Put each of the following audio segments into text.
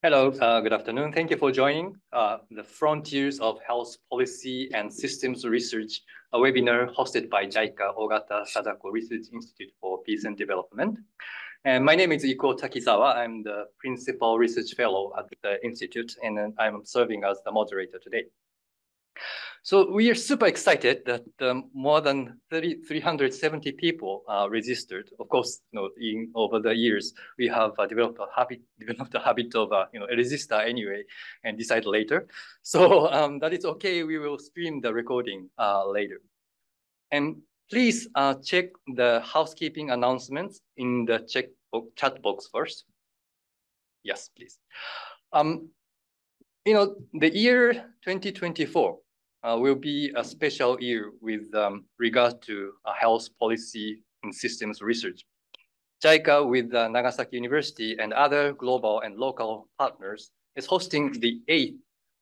Hello, good afternoon. Thank you for joining the Frontiers of Health Policy and Systems Research, a webinar hosted by JICA Ogata Research Institute for Peace and Development. And my name is Iko Takizawa. I'm the Principal Research Fellow at the Institute, and I'm serving as the moderator today. So we are super excited that more than 370 people registered. Of course, over the years, we have developed a habit of register anyway and decide later. So that is okay. We will stream the recording later. And please check the housekeeping announcements in the chat box first. Yes, please. The year 2024. Will be a special year with regard to health policy and systems research. JICA with Nagasaki University and other global and local partners is hosting the 8th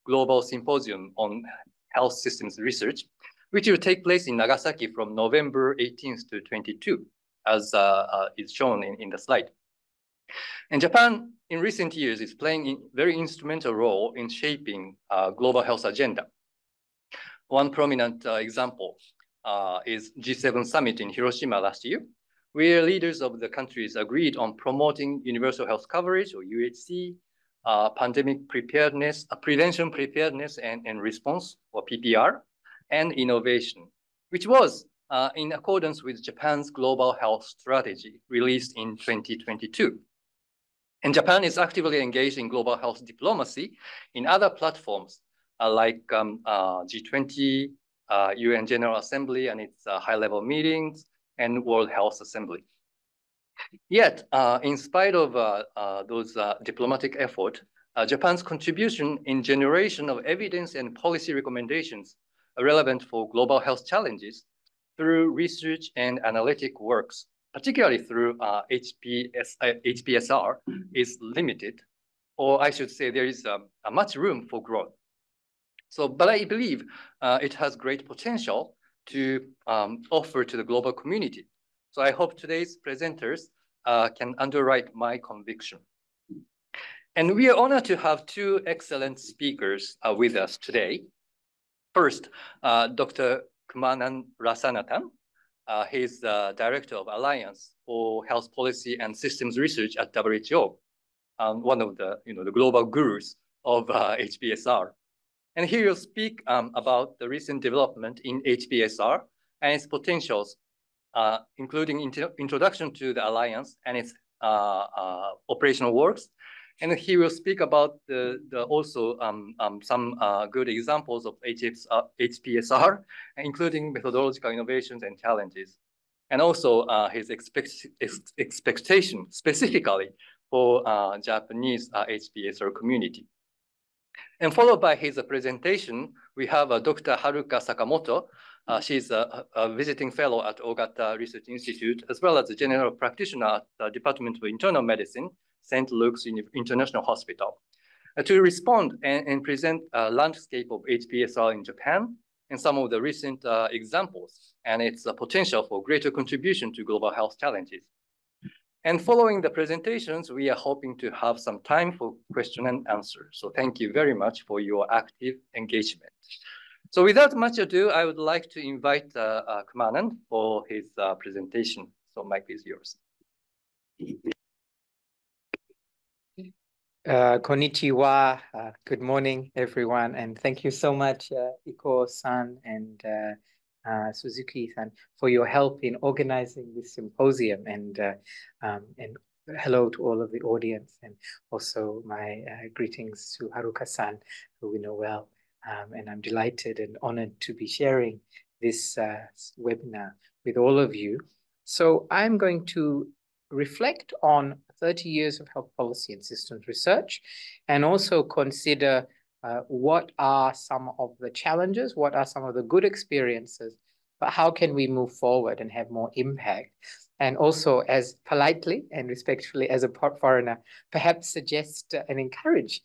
Global Symposium on Health Systems Research, which will take place in Nagasaki from November 18th to 22, as is shown in the slide. And Japan, in recent years, is playing a very instrumental role in shaping global health agenda. One prominent example is G7 summit in Hiroshima last year, where leaders of the countries agreed on promoting universal health coverage, or UHC, pandemic preparedness, prevention preparedness and response, or PPR, and innovation, which was in accordance with Japan's global health strategy released in 2022. And Japan is actively engaged in global health diplomacy in other platforms like G20, UN General Assembly and its high-level meetings, and World Health Assembly. Yet, in spite of those diplomatic efforts, Japan's contribution in generation of evidence and policy recommendations are relevant for global health challenges through research and analytic works, particularly through HPSR, is limited, or I should say there is much room for growth. So, but I believe it has great potential to offer to the global community. So I hope today's presenters can underwrite my conviction. And we are honored to have two excellent speakers with us today. First, Dr. Kumanan Rasanathan. He's the Director of Alliance for Health Policy and Systems Research at WHO, one of the global gurus of HPSR. And he will speak about the recent development in HPSR and its potentials, including introduction to the alliance and its operational works. And he will speak about also some good examples of HPSR, including methodological innovations and challenges, and also his expectation specifically for Japanese HPSR community. And followed by his presentation, we have Dr. Haruka Sakamoto. She's a visiting fellow at Ogata Research Institute, as well as a general practitioner at the Department of Internal Medicine, St. Luke's International Hospital, to respond and present a landscape of HPSR in Japan and some of the recent examples and its potential for greater contribution to global health challenges. And following the presentations, we are hoping to have some time for question and answer. So thank you very much for your active engagement. So without much ado, I would like to invite Kumanan for his presentation. So mic is yours. Konnichiwa. Good morning, everyone. And thank you so much, Iko-san and Suzuki-san, for your help in organizing this symposium, and hello to all of the audience, and also my greetings to Haruka-san, who we know well, and I'm delighted and honored to be sharing this webinar with all of you. So I'm going to reflect on 30 years of health policy and systems research, and also consider what are some of the challenges, what are some of the good experiences, but how can we move forward and have more impact? And also, as politely and respectfully as a foreigner, perhaps suggest and encourage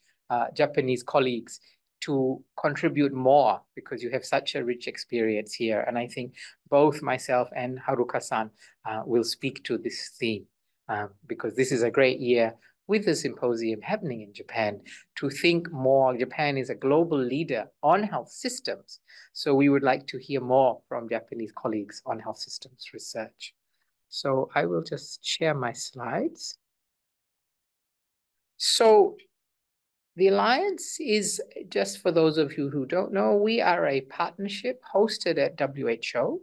Japanese colleagues to contribute more, because you have such a rich experience here. And I think both myself and Haruka-san will speak to this theme, because this is a great year with the symposium happening in Japan, to think more. Japan is a global leader on health systems. So we would like to hear more from Japanese colleagues on health systems research. So I will just share my slides. So the Alliance is, just for those of you who don't know, we are a partnership hosted at WHO.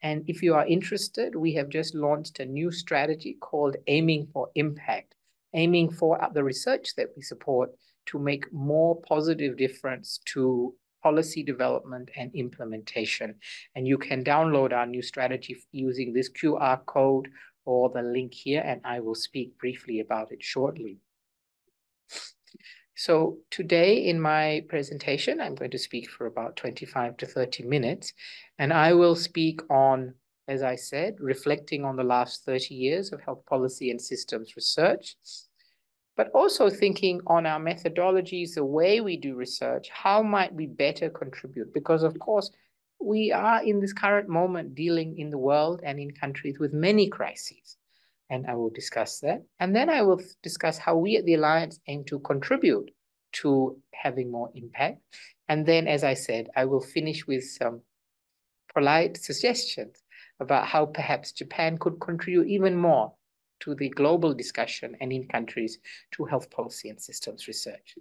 And if you are interested, we have just launched a new strategy called Aiming for Impact, aiming for the research that we support to make more positive difference to policy development and implementation. And you can download our new strategy using this QR code or the link here, and I will speak briefly about it shortly. So today in my presentation, I'm going to speak for about 25 to 30 minutes, and I will speak on, as I said, reflecting on the last 30 years of health policy and systems research, but also thinking on our methodologies, the way we do research, how might we better contribute? Because of course, we are in this current moment dealing in the world and in countries with many crises. And I will discuss that. And then I will discuss how we at the Alliance aim to contribute to having more impact. And then, as I said, I will finish with some polite suggestions about how perhaps Japan could contribute even more to the global discussion and in countries to health policy and systems research.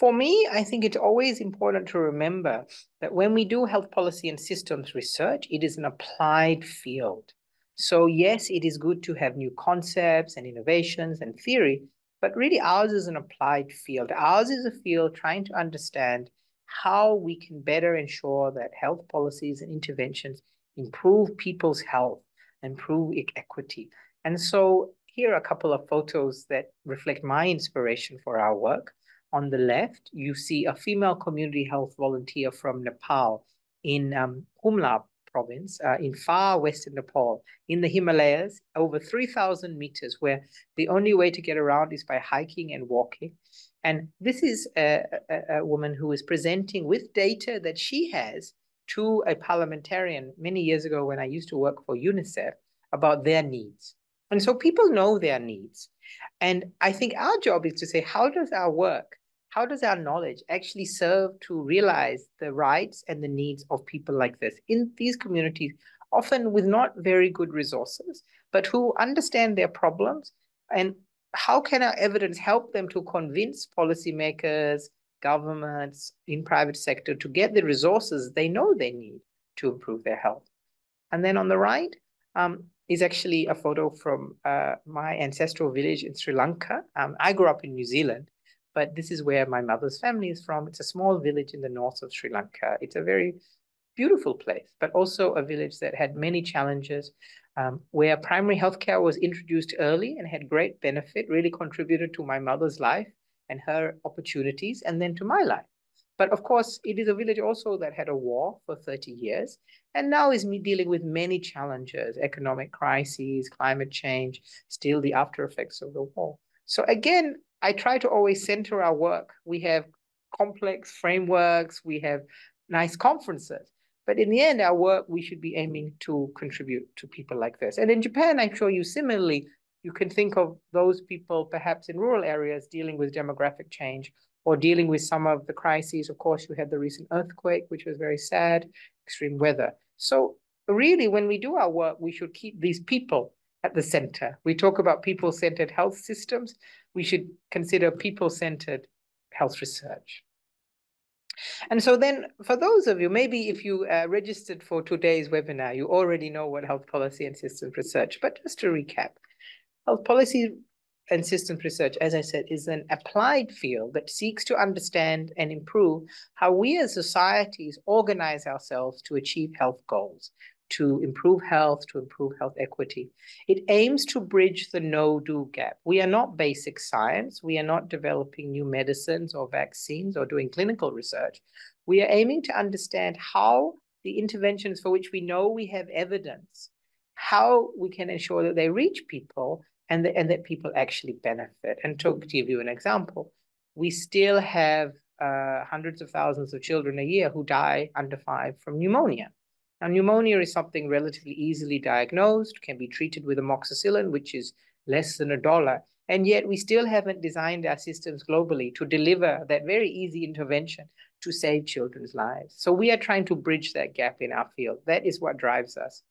For me, I think it's always important to remember that when we do health policy and systems research, it is an applied field. So yes, it is good to have new concepts and innovations and theory, but really ours is an applied field. Ours is a field trying to understand how we can better ensure that health policies and interventions improve people's health, improve equity. And so here are a couple of photos that reflect my inspiration for our work. On the left, you see a female community health volunteer from Nepal in Humla province, in far western Nepal, in the Himalayas, over 3,000 meters, where the only way to get around is by hiking and walking. And this is a woman who is presenting with data that she has to a parliamentarian many years ago when I used to work for UNICEF about their needs. And so people know their needs. And I think our job is to say, how does our work, how does our knowledge actually serve to realize the rights and the needs of people like this in these communities, often with not very good resources, but who understand their problems? And how can our evidence help them to convince policymakers, governments, in private sector to get the resources they know they need to improve their health? And then on the right is actually a photo from my ancestral village in Sri Lanka. I grew up in New Zealand, but this is where my mother's family is from. It's a small village in the north of Sri Lanka. It's a very beautiful place, but also a village that had many challenges, where primary healthcare was introduced early and had great benefit, really contributed to my mother's life and her opportunities, and then to my life. But of course, it is a village also that had a war for 30 years, and now is dealing with many challenges, economic crises, climate change, still the after effects of the war. So again, I try to always center our work. We have complex frameworks, we have nice conferences, but in the end, our work, we should be aiming to contribute to people like this. And in Japan, I'm sure you similarly, you can think of those people perhaps in rural areas dealing with demographic change or dealing with some of the crises. Of course, you had the recent earthquake, which was very sad, extreme weather. So really, when we do our work, we should keep these people at the center. We talk about people-centered health systems. We should consider people-centered health research. And so then for those of you, maybe if you registered for today's webinar, you already know what health policy and systems research, but just to recap, health policy and systems research, as I said, is an applied field that seeks to understand and improve how we as societies organize ourselves to achieve health goals, to improve health equity. It aims to bridge the no-do gap. We are not basic science. We are not developing new medicines or vaccines or doing clinical research. We are aiming to understand how the interventions for which we know we have evidence, how we can ensure that they reach people and that people actually benefit. And to give you an example, we still have hundreds of thousands of children a year who die under 5 from pneumonia. Now, pneumonia is something relatively easily diagnosed, can be treated with amoxicillin, which is less than $1. And yet we still haven't designed our systems globally to deliver that very easy intervention to save children's lives. So we are trying to bridge that gap in our field. That is what drives us.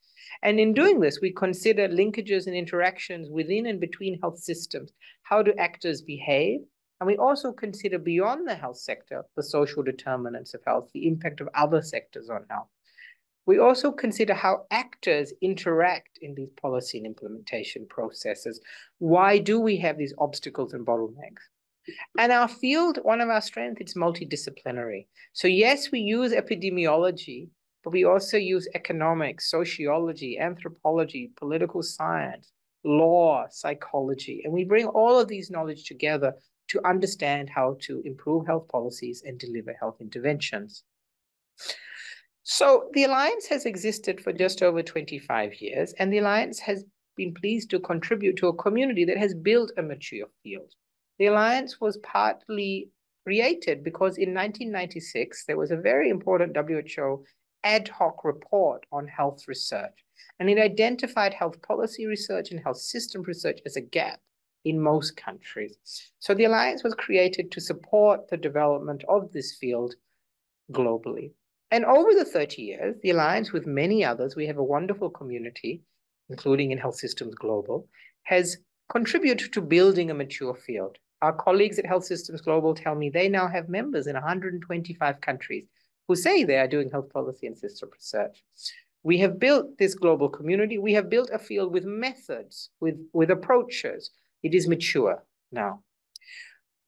And in doing this, we consider linkages and interactions within and between health systems. How do actors behave? And we also consider beyond the health sector, the social determinants of health, the impact of other sectors on health. We also consider how actors interact in these policy and implementation processes. Why do we have these obstacles and bottlenecks? And our field, one of our strengths, it's multidisciplinary. So yes, we use epidemiology, but we also use economics, sociology, anthropology, political science, law, psychology, and we bring all of these knowledge together to understand how to improve health policies and deliver health interventions. So the Alliance has existed for just over 25 years, and the Alliance has been pleased to contribute to a community that has built a mature field. The Alliance was partly created because in 1996, there was a very important WHO ad hoc report on health research, and it identified health policy research and health system research as a gap in most countries. So the Alliance was created to support the development of this field globally. And over the 30 years, the Alliance, with many others, we have a wonderful community, including in Health Systems Global, has contributed to building a mature field. Our colleagues at Health Systems Global tell me they now have members in 125 countries who say they are doing health policy and system research. We have built this global community. We have built a field with methods, with approaches. It is mature now.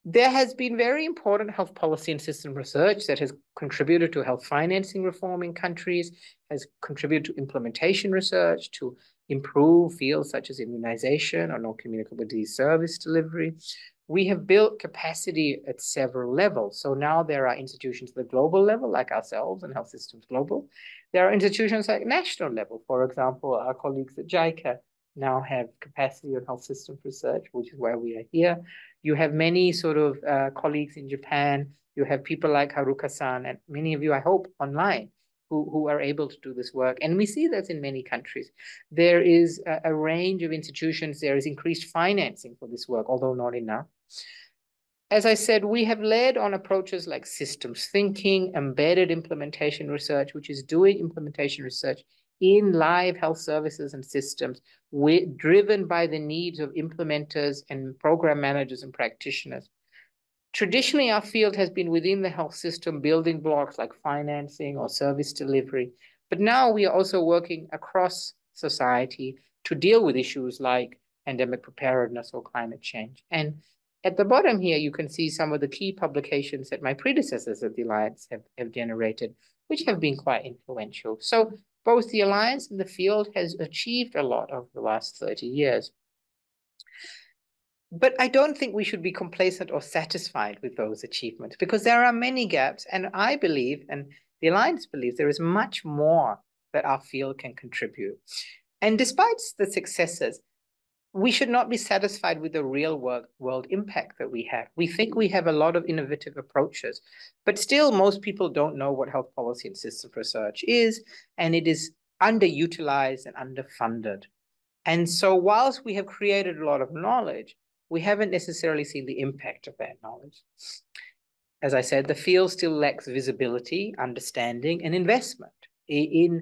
There has been very important health policy and system research that has contributed to health financing reform in countries, has contributed to implementation research, to improve fields such as immunization or non-communicable disease service delivery. We have built capacity at several levels. So now there are institutions at the global level, like ourselves and Health Systems Global. There are institutions at national level. For example, our colleagues at JICA now have capacity on health systems research, which is why we are here. You have many sort of colleagues in Japan. You have people like Haruka-san and many of you, I hope, online who are able to do this work. And we see that in many countries. There is a range of institutions. There is increased financing for this work, although not enough. As I said, we have led on approaches like systems thinking, embedded implementation research, which is doing implementation research in live health services and systems, driven by the needs of implementers and program managers and practitioners. Traditionally, our field has been within the health system building blocks like financing or service delivery. But now we are also working across society to deal with issues like pandemic preparedness or climate change. And at the bottom here, you can see some of the key publications that my predecessors at the Alliance have generated, which have been quite influential. So both the Alliance and the field has achieved a lot over the last 30 years. But I don't think we should be complacent or satisfied with those achievements because there are many gaps. And I believe, and the Alliance believes, there is much more that our field can contribute. And despite the successes, we should not be satisfied with the real world impact that we have. We think we have a lot of innovative approaches, but still most people don't know what health policy and systems research is, and it is underutilized and underfunded. And so whilst we have created a lot of knowledge, we haven't necessarily seen the impact of that knowledge. As I said, the field still lacks visibility, understanding, and investment. In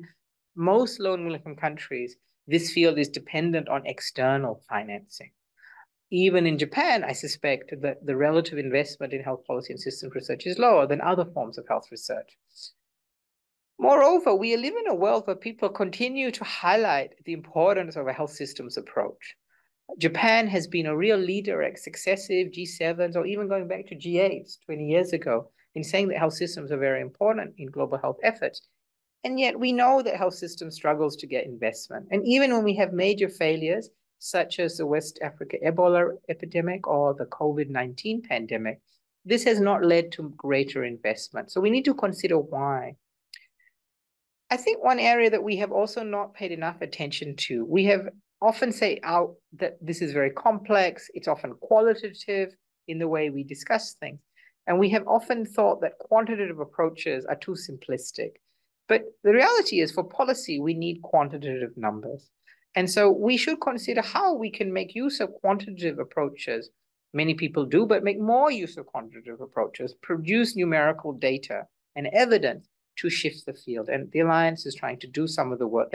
most low-income countries, this field is dependent on external financing. Even in Japan, I suspect that the relative investment in health policy and systems research is lower than other forms of health research. Moreover, we live in a world where people continue to highlight the importance of a health systems approach. Japan has been a real leader at successive G7s or even going back to G8s 20 years ago in saying that health systems are very important in global health efforts. And yet we know that health system struggles to get investment. And even when we have major failures, such as the West Africa Ebola epidemic or the COVID-19 pandemic, this has not led to greater investment. So we need to consider why. I think one area that we have also not paid enough attention to, we have often say out that this is very complex. It's often qualitative in the way we discuss things. And we have often thought that quantitative approaches are too simplistic. But the reality is for policy, we need quantitative numbers. And so we should consider how we can make use of quantitative approaches. Many people do, but make more use of quantitative approaches, produce numerical data and evidence to shift the field. And the Alliance is trying to do some of the work,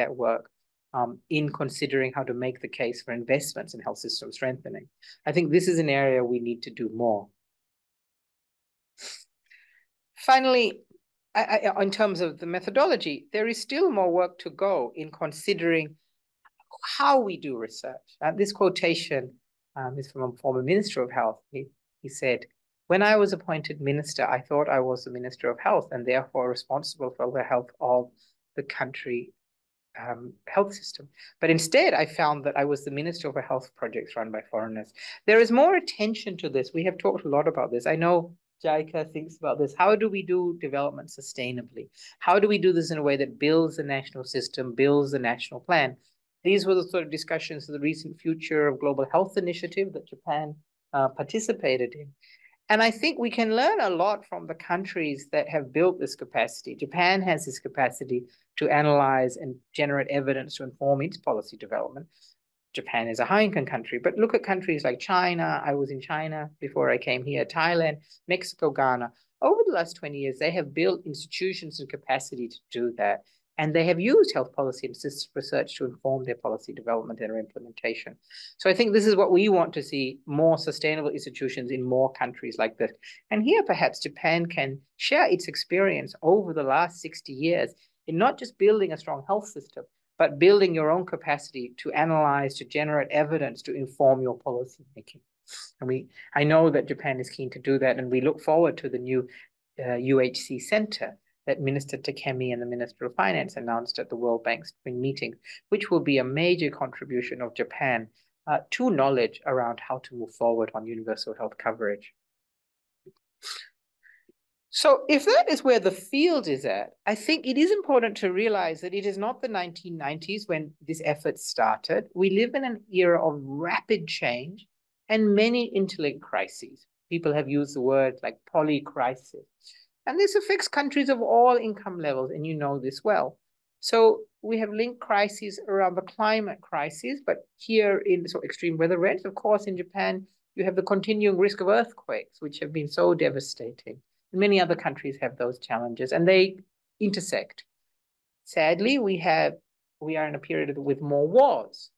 in considering how to make the case for investments in health system strengthening. I think this is an area we need to do more. Finally, in terms of the methodology, there is still more work to go in considering how we do research. This quotation is from a former Minister of Health. He said, "When I was appointed minister, I thought I was the Minister of Health and therefore responsible for the health of the country health system. But instead, I found that I was the Minister of Health projects run by foreigners." There is more attention to this. We have talked a lot about this. I know JICA thinks about this. How do we do development sustainably? How do we do this in a way that builds the national system, builds the national plan? These were the sort of discussions of the recent Future of Global Health initiative that Japan participated in. And I think we can learn a lot from the countries that have built this capacity. Japan has this capacity to analyze and generate evidence to inform its policy development. Japan is a high-income country, but look at countries like China. I was in China before I came here, Thailand, Mexico, Ghana. Over the last 20 years, they have built institutions and capacity to do that. And they have used health policy and systems research to inform their policy development and implementation. So I think this is what we want to see, more sustainable institutions in more countries like this. And here, perhaps Japan can share its experience over the last 60 years in not just building a strong health system, but building your own capacity to analyze, to generate evidence, to inform your policy making. And I know that Japan is keen to do that, and we look forward to the new UHC Center that Minister Takemi and the Minister of Finance announced at the World Bank's spring meeting, which will be a major contribution of Japan to knowledge around how to move forward on universal health coverage. So if that is where the field is at, I think it is important to realize that it is not the 1990s when this effort started. We live in an era of rapid change and many interlinked crises. People have used the word like polycrisis. And this affects countries of all income levels, and you know this well. So we have linked crises around the climate crisis, but here in extreme weather events, of course, in Japan, you have the continuing risk of earthquakes, which have been so devastating. Many other countries have those challenges, and they intersect. Sadly, we are in a period with more wars.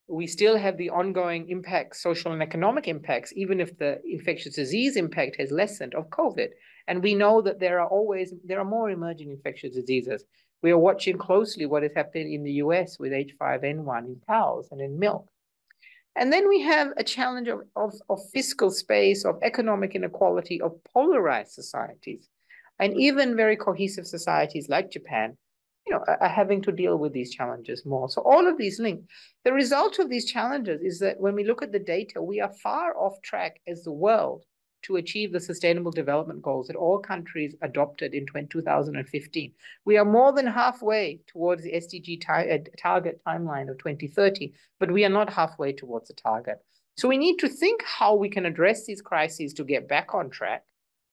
We still have the ongoing impacts, social and economic impacts, even if the infectious disease impact has lessened of COVID. And we know that there are more emerging infectious diseases. We are watching closely what is happening in the US with H5N1 in cows and in milk. And then we have a challenge of fiscal space, of economic inequality, of polarized societies. And even very cohesive societies like Japan, are having to deal with these challenges more. So all of these link. The result of these challenges is that when we look at the data, we are far off track as the world to achieve the Sustainable Development Goals that all countries adopted in 2015. We are more than halfway towards the SDG target timeline of 2030, but we are not halfway towards the target. So we need to think how we can address these crises to get back on track.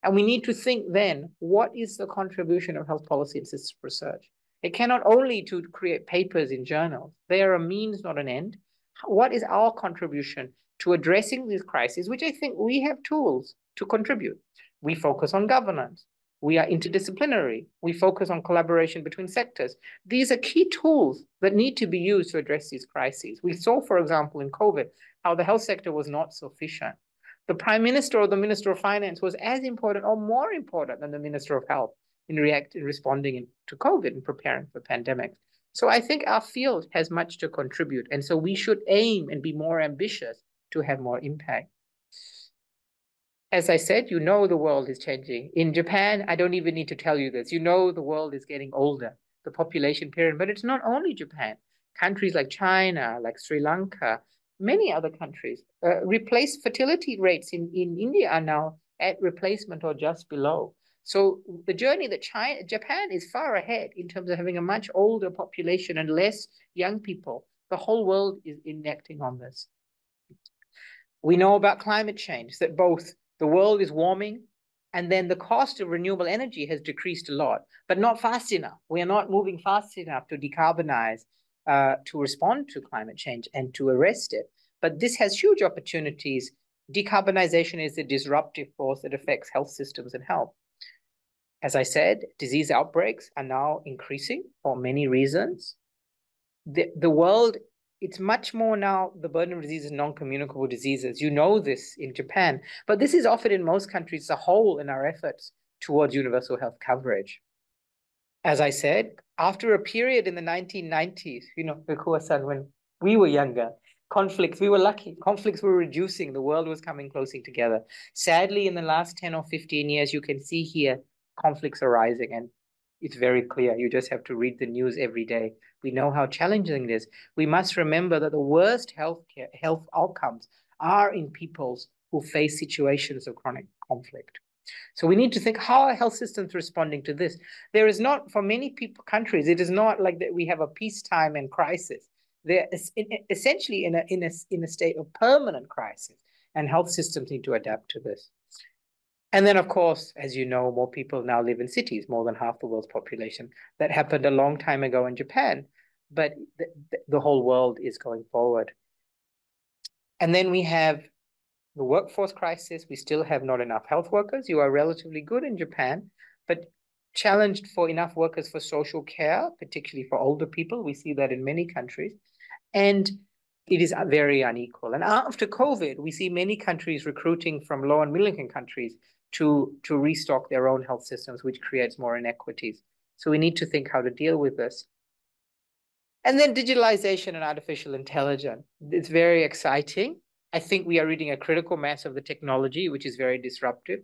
And we need to think then, what is the contribution of health policy and systems research? It cannot only to create papers in journals. They are a means, not an end. What is our contribution to addressing these crises, which I think we have tools to contribute? We focus on governance. We are interdisciplinary. We focus on collaboration between sectors. These are key tools that need to be used to address these crises. We saw, for example, in COVID, how the health sector was not sufficient. The Prime Minister or the Minister of Finance was as important or more important than the Minister of Health in responding to COVID and preparing for pandemics. So I think our field has much to contribute. And so we should aim and be more ambitious to have more impact. As I said, the world is changing. In Japan, I don't even need to tell you this. The world is getting older, the population pyramid. But it's not only Japan. Countries like China, like Sri Lanka, many other countries, fertility rates in India are now at replacement or just below. So the journey that Japan is far ahead in terms of having a much older population and less young people. The whole world is enacting on this. We know about climate change, that both the world is warming and then the cost of renewable energy has decreased a lot, but not fast enough. We are not moving fast enough to decarbonize to respond to climate change and to arrest it. But this has huge opportunities. Decarbonization is a disruptive force that affects health systems and health. As I said, disease outbreaks are now increasing for many reasons. The world, it's much more now the burden of disease is non-communicable diseases. You know this in Japan, but this is offered in most countries as a whole in our efforts towards universal health coverage. As I said, after a period in the 1990s, Ikuo-san, when we were younger, conflicts, we were lucky. Conflicts were reducing. The world was coming closer together. Sadly, in the last 10 or 15 years, you can see here, conflicts are rising, and it's very clear. You just have to read the news every day. We know how challenging it is. We must remember that the worst health outcomes are in peoples who face situations of chronic conflict. So we need to think, how are health systems responding to this? There is not, for many countries, it is not like that we have a peacetime and crisis. They're essentially in a state of permanent crisis, and health systems need to adapt to this. And then, of course, as you know, more people now live in cities, more than half the world's population. That happened a long time ago in Japan, but the whole world is going forward. And then we have the workforce crisis. We still have not enough health workers. You are relatively good in Japan, but challenged for enough workers for social care, particularly for older people. We see that in many countries. And it is very unequal. And after COVID, we see many countries recruiting from low and middle income countries to restock their own health systems, which creates more inequities. So we need to think how to deal with this. And then digitalization and artificial intelligence. It's very exciting. I think we are reading a critical mass of the technology, which is very disruptive.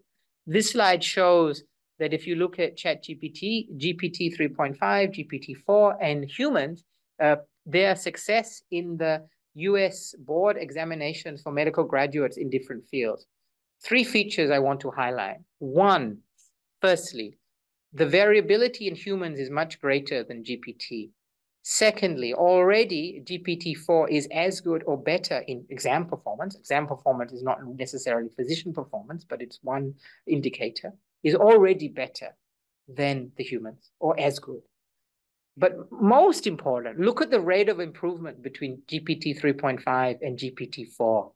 This slide shows that if you look at ChatGPT, GPT 3.5, GPT-4, and humans, their success in the US board examinations for medical graduates in different fields. 3 features I want to highlight. One, firstly, the variability in humans is much greater than GPT. Secondly, already GPT-4 is as good or better in exam performance. Exam performance is not necessarily physician performance, but it's one indicator, is already better than the humans, or as good. But most important, look at the rate of improvement between GPT 3.5 and GPT-4.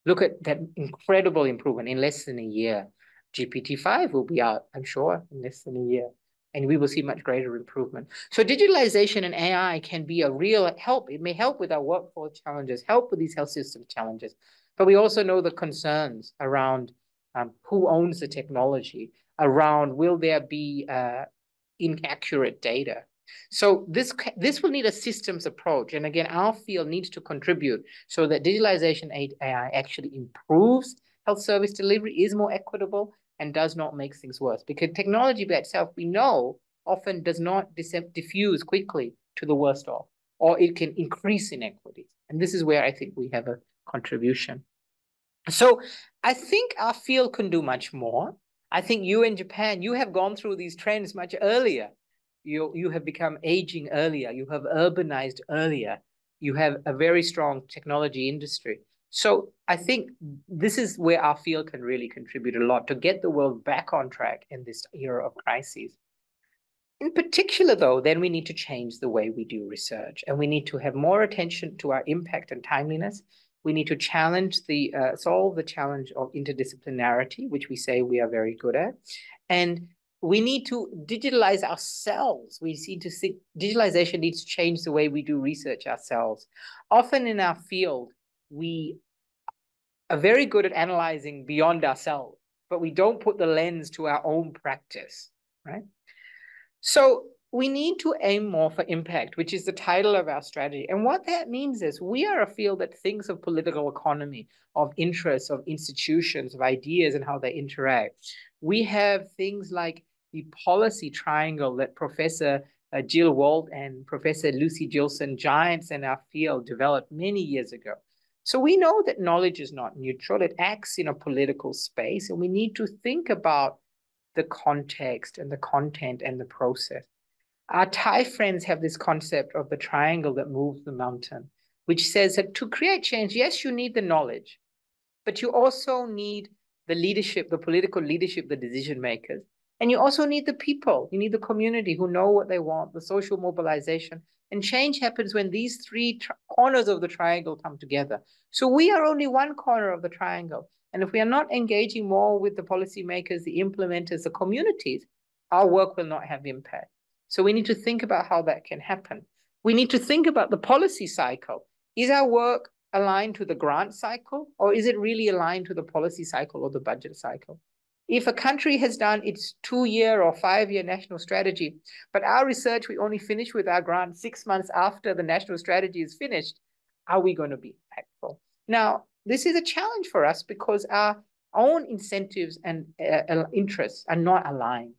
Look at that incredible improvement in less than a year. GPT-5 will be out, I'm sure, in less than a year, and we will see much greater improvement. So digitalization and AI can be a real help. It may help with our workforce challenges, help with these health system challenges, but we also know the concerns around who owns the technology, around will there be inaccurate data. So this will need a systems approach. And again, our field needs to contribute so that digitalization AI actually improves health service delivery, is more equitable, and does not make things worse. Because technology by itself, we know, often does not diffuse quickly to the worst off, or it can increase inequities. And this is where I think we have a contribution. So I think our field can do much more. I think you in Japan, you have gone through these trends much earlier. You have become aging earlier. You have urbanized earlier. You have a very strong technology industry. So I think this is where our field can really contribute a lot to get the world back on track in this era of crises. In particular, though, then we need to change the way we do research, and we need to have more attention to our impact and timeliness. We need to challenge solve the challenge of interdisciplinarity, which we say we are very good at. And we need to digitalize ourselves. Digitalization needs to change the way we do research ourselves. Often in our field, we are very good at analyzing beyond ourselves, but we don't put the lens to our own practice, right? So we need to aim more for impact, which is the title of our strategy. And what that means is we are a field that thinks of political economy, of interests, of institutions, of ideas, and how they interact. We have things like the policy triangle that Professor Jill Walt and Professor Lucy Gilson, giants in our field, developed many years ago. So we know that knowledge is not neutral. It acts in a political space, and we need to think about the context and the content and the process. Our Thai friends have this concept of the triangle that moves the mountain, which says that to create change, yes, you need the knowledge, but you also need the leadership, the political leadership, the decision makers. And you also need the people. You need the community who know what they want, the social mobilization. And change happens when these three corners of the triangle come together. So we are only one corner of the triangle. And if we are not engaging more with the policymakers, the implementers, the communities, our work will not have impact. So we need to think about how that can happen. We need to think about the policy cycle. Is our work aligned to the grant cycle, or is it really aligned to the policy cycle or the budget cycle? If a country has done its 2-year or 5-year national strategy, but our research, we only finish with our grant 6 months after the national strategy is finished, are we going to be impactful? Now, this is a challenge for us because our own incentives and interests are not aligned.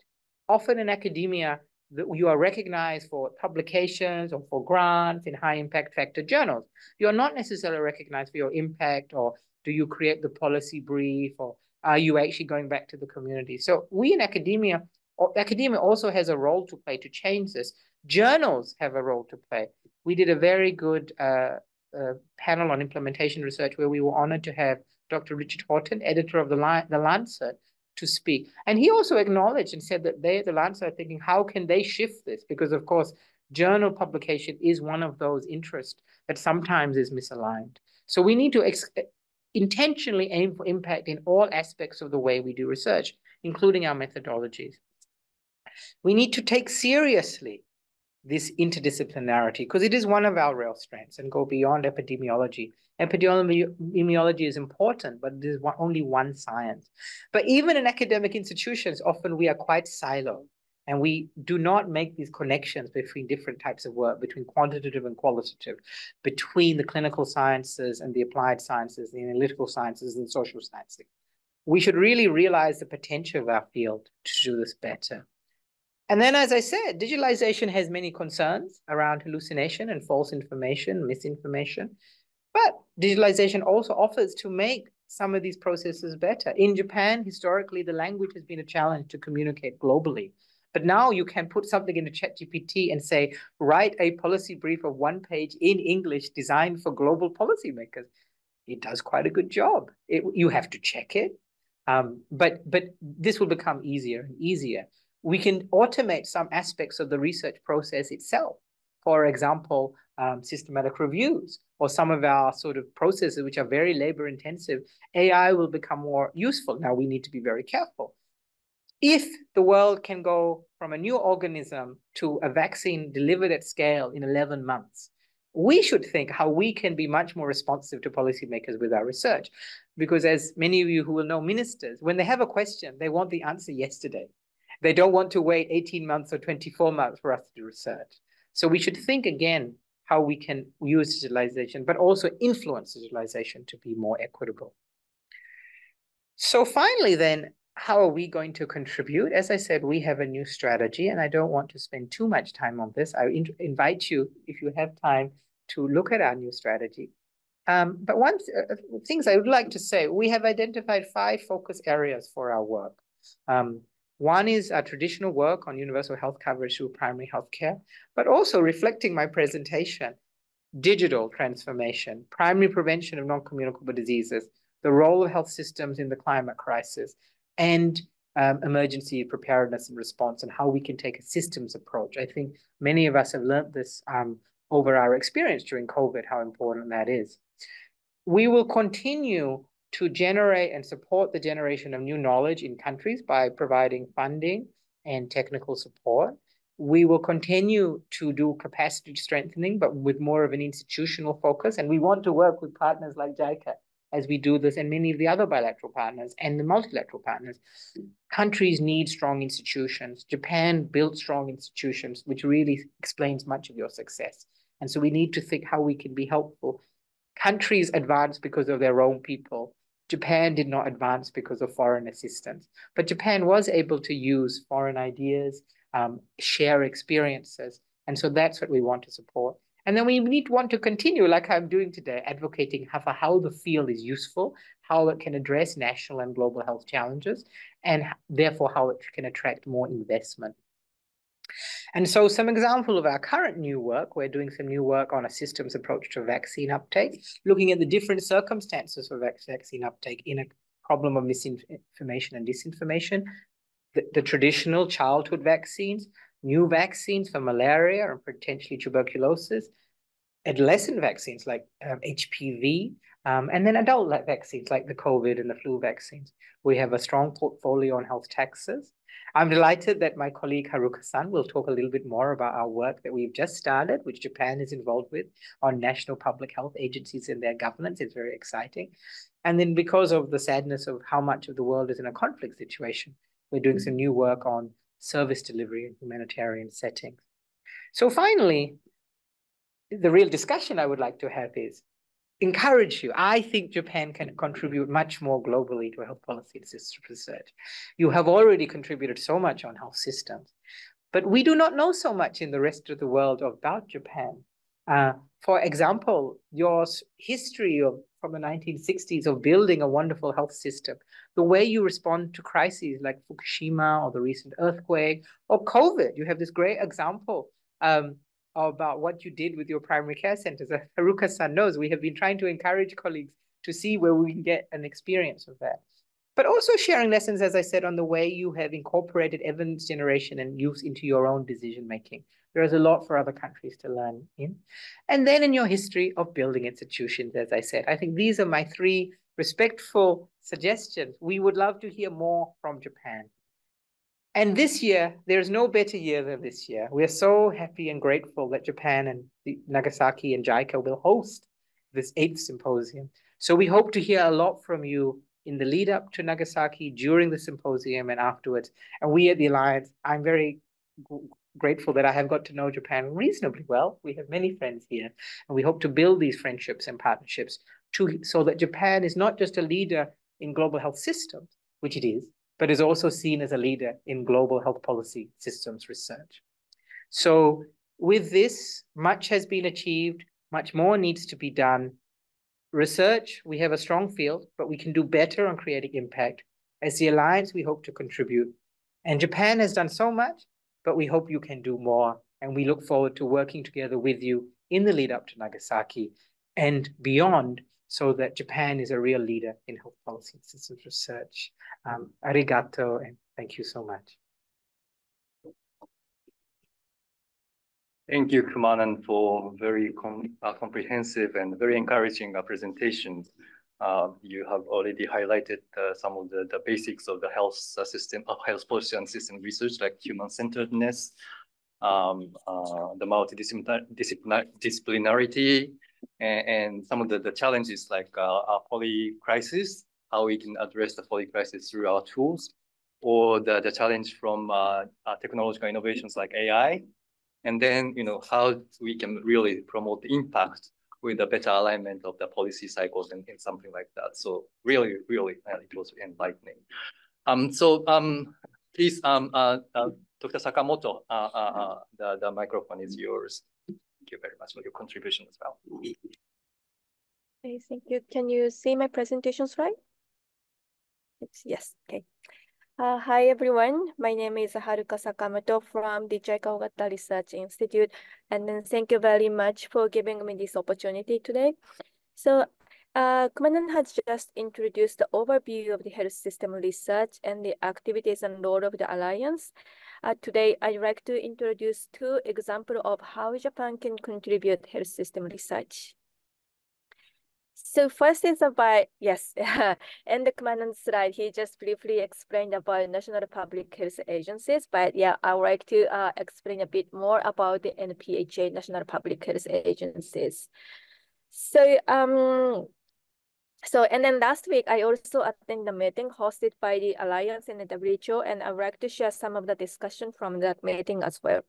Often in academia, you are recognized for publications or for grants in high impact factor journals. You are not necessarily recognized for your impact, or do you create the policy brief, or are you actually going back to the community? So we in academia also has a role to play to change this. Journals have a role to play. We did a very good panel on implementation research where we were honored to have Dr. Richard Horton, editor of the Lancet, to speak. And he also acknowledged and said that they, the Lancet, are thinking, how can they shift this? Because of course, journal publication is one of those interests that sometimes is misaligned. So we need to intentionally aim for impact in all aspects of the way we do research, including our methodologies. We need to take seriously this interdisciplinarity, because it is one of our real strengths, and go beyond epidemiology. Epidemiology is important, but it is only one science. But even in academic institutions, often we are quite siloed, and we do not make these connections between different types of work, between quantitative and qualitative, between the clinical sciences and the applied sciences, the analytical sciences and social sciences. We should really realize the potential of our field to do this better. And then, as I said, digitalization has many concerns around hallucination and false information, misinformation. But digitalization also offers to make some of these processes better. In Japan, historically, the language has been a challenge to communicate globally. But now you can put something into ChatGPT and say, write a policy brief of 1 page in English designed for global policymakers. It does quite a good job. You have to check it. But this will become easier and easier. We can automate some aspects of the research process itself. For example, systematic reviews, or some of our sort of processes which are very labor intensive. AI will become more useful. Now we need to be very careful. If the world can go from a new organism to a vaccine delivered at scale in 11 months, we should think how we can be much more responsive to policymakers with our research. Because as many of you who will know, ministers, when they have a question, they want the answer yesterday. They don't want to wait 18 months or 24 months for us to do research. So we should think again how we can use digitalization, but also influence digitalization to be more equitable. So finally then, how are we going to contribute? As I said, we have a new strategy, and I don't want to spend too much time on this. I invite you, if you have time, to look at our new strategy. But one things I would like to say, we have identified 5 focus areas for our work. One is our traditional work on universal health coverage through primary healthcare, but also reflecting my presentation, digital transformation, primary prevention of non-communicable diseases, the role of health systems in the climate crisis, and emergency preparedness and response, and how we can take a systems approach. I think many of us have learned this over our experience during COVID, how important that is. We will continue to generate and support the generation of new knowledge in countries by providing funding and technical support. We will continue to do capacity strengthening, but with more of an institutional focus. And we want to work with partners like JICA as we do this, and many of the other bilateral partners and the multilateral partners. Countries need strong institutions. Japan built strong institutions, which really explains much of your success. And so we need to think how we can be helpful. Countries advance because of their own people. Japan did not advance because of foreign assistance, but Japan was able to use foreign ideas, share experiences. And so that's what we want to support. And then we want to continue, like I'm doing today, advocating for how the field is useful, how it can address national and global health challenges, and therefore how it can attract more investment. And so some example of our current new work, we're doing some new work on a systems approach to vaccine uptake, looking at the different circumstances for vaccine uptake in a problem of misinformation and disinformation. the traditional childhood vaccines, new vaccines for malaria and potentially tuberculosis, adolescent vaccines like HPV, and then adult vaccines like the COVID and the flu vaccines. We have a strong portfolio on health taxes. I'm delighted that my colleague Haruka-san will talk a little bit more about our work that we've just started, which Japan is involved with on national public health agencies and their governance. It's very exciting. And then because of the sadness of how much of the world is in a conflict situation, we're doing some new work on service delivery in humanitarian settings. So finally, the real discussion I would like to have is encourage you. I think Japan can contribute much more globally to health policy and systems research. You have already contributed so much on health systems, but we do not know so much in the rest of the world about Japan. For example, your history from the 1960s of building a wonderful health system, the way you respond to crises like Fukushima or the recent earthquake or COVID. You have this great example about what you did with your primary care centers. As Haruka-san knows, we have been trying to encourage colleagues to see where we can get an experience of that. But also sharing lessons, as I said, on the way you have incorporated evidence generation and use into your own decision-making. There is a lot for other countries to learn in. And then in your history of building institutions, as I said, I think these are my 3 respectful suggestions. We would love to hear more from Japan. And this year, there's no better year than this year. We are so happy and grateful that Japan and Nagasaki and JICA will host this 8th symposium. So we hope to hear a lot from you in the lead up to Nagasaki, during the symposium, and afterwards. And we at the Alliance, I'm very grateful that I have got to know Japan reasonably well. We have many friends here, and we hope to build these friendships and partnerships so that Japan is not just a leader in global health systems, which it is, but is also seen as a leader in global health policy systems research. So with this, much has been achieved, much more needs to be done. Research, we have a strong field, but we can do better on creating impact. As the Alliance, we hope to contribute. And Japan has done so much, but we hope you can do more. And we look forward to working together with you in the lead up to Nagasaki and beyond, so that Japan is a real leader in health policy and systems research. Arigato, and thank you so much. Thank you, Kumanan, for very comprehensive and very encouraging presentations. You have already highlighted some of the basics of the health system, of health policy and system research, like human-centeredness, the multidisciplinarity, and some of the challenges like poly crisis, how we can address the poly crisis through our tools, or the challenge from technological innovations like AI, and then how we can really promote the impact with a better alignment of the policy cycles and something like that. So really, it was enlightening. Please, Dr. Sakamoto, the microphone is yours. Thank you very much for your contribution as well. Okay, thank you. Can you see my presentations right? Yes, okay. Hi, everyone. My name is Haruka Sakamoto from the JICA Ogata Research Institute. And then thank you very much for giving me this opportunity today. So Kumanan has just introduced the overview of the health system research and the activities and role of the Alliance. Today, I'd like to introduce 2 examples of how Japan can contribute health system research. So first is about, yes, in the Kumanan's slide, he just briefly explained about national public health agencies, but yeah, I would like to explain a bit more about the NPHA, National Public Health Agencies. So, and then last week, I also attended a meeting hosted by the Alliance and the WHO, and I would like to share some of the discussion from that meeting as well.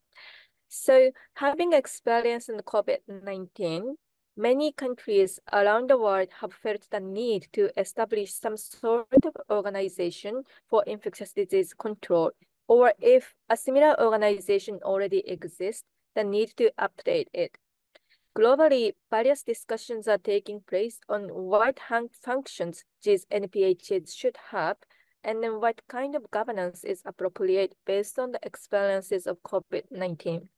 So having experience in COVID-19, many countries around the world have felt the need to establish some sort of organization for infectious disease control, or if a similar organization already exists, the need to update it. Globally, various discussions are taking place on what functions these NPHs should have, and then what kind of governance is appropriate based on the experiences of COVID-19.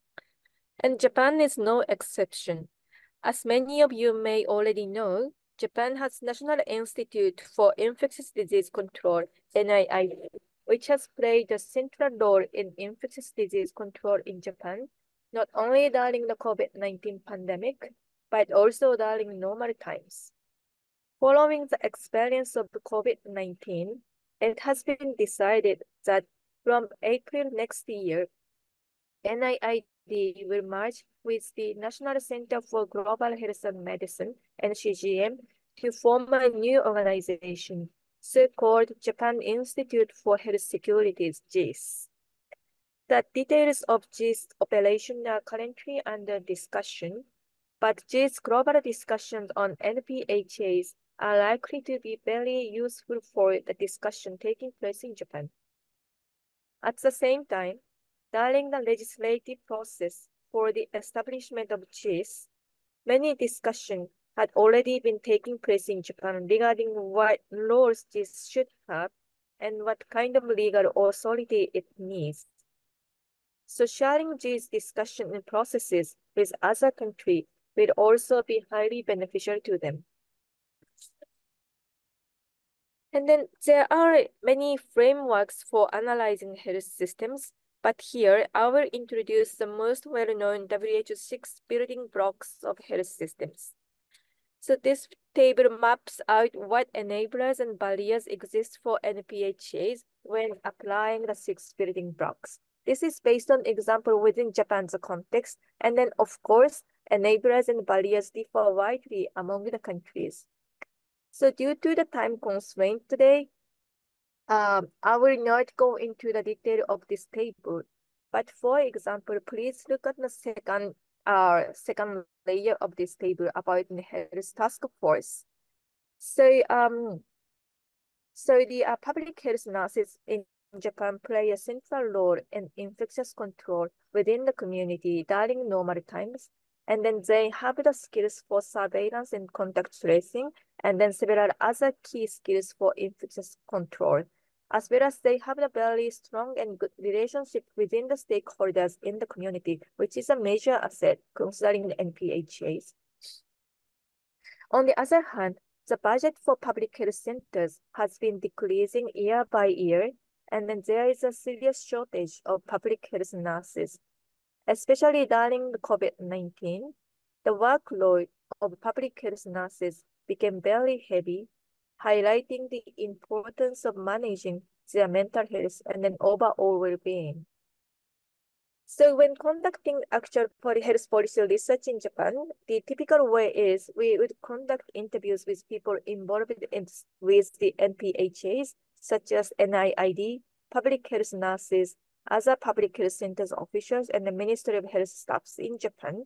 And Japan is no exception. As many of you may already know, Japan has National Institute for Infectious Disease Control, NII, which has played a central role in infectious disease control in Japan, not only during the COVID-19 pandemic, but also during normal times. Following the experience of the COVID-19, it has been decided that from April next year, NIID will merge with the National Center for Global Health and Medicine, NCGM, to form a new organization, so-called Japan Institute for Health Securities, JIS. The details of JIS operation are currently under discussion, but JIS global discussions on NPHAs are likely to be very useful for the discussion taking place in Japan. At the same time, during the legislative process for the establishment of JIS, many discussions had already been taking place in Japan regarding what roles JIS should have and what kind of legal authority it needs. So sharing JIS discussion and processes with other countries will also be highly beneficial to them. And then there are many frameworks for analyzing health systems, but here I will introduce the most well-known WHO 6 building blocks of health systems. So this table maps out what enablers and barriers exist for NPHAs when applying the 6 building blocks. This is based on example within Japan's context, and then of course, enablers and barriers differ widely among the countries. So due to the time constraint today, I will not go into the detail of this table, but for example, please look at the second layer of this table about the health task force. So, the public health nurses in Japan play a central role in infectious control within the community during normal times, and then they have the skills for surveillance and contact tracing, and then several other key skills for infectious control, as well as they have a very strong and good relationship within the stakeholders in the community, which is a major asset considering the NPHAs. On the other hand, the budget for public health centers has been decreasing year by year, and then there is a serious shortage of public health nurses. Especially during the COVID-19, the workload of public health nurses became very heavy, highlighting the importance of managing their mental health and then overall well-being. So when conducting actual health policy research in Japan, the typical way is we would conduct interviews with people involved with the NPHAs, such as NIID, public health nurses, other public health centers officials, and the Ministry of Health staffs in Japan,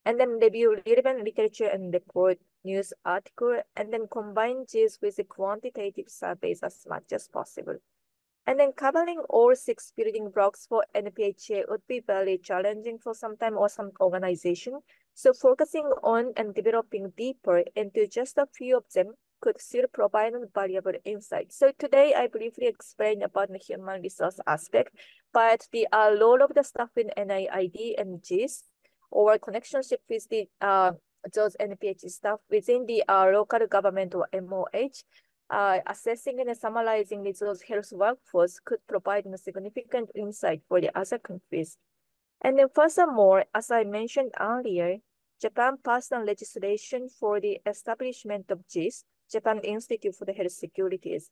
and then review relevant literature and report news article, and then combine these with the quantitative surveys as much as possible. And then covering all 6 building blocks for NPHA would be very challenging for some time or some organization. So focusing on and developing deeper into just a few of them could still provide valuable insight. So today I briefly explained about the human resource aspect, but the role of the staff in NIID and JIS, or connectionship with the those NPH staff within the local government or MOH, assessing and summarizing those health workforce could provide a significant insight for the other countries. And then furthermore, as I mentioned earlier, Japan passed a legislation for the establishment of JIS, Japan Institute for the Health Securities.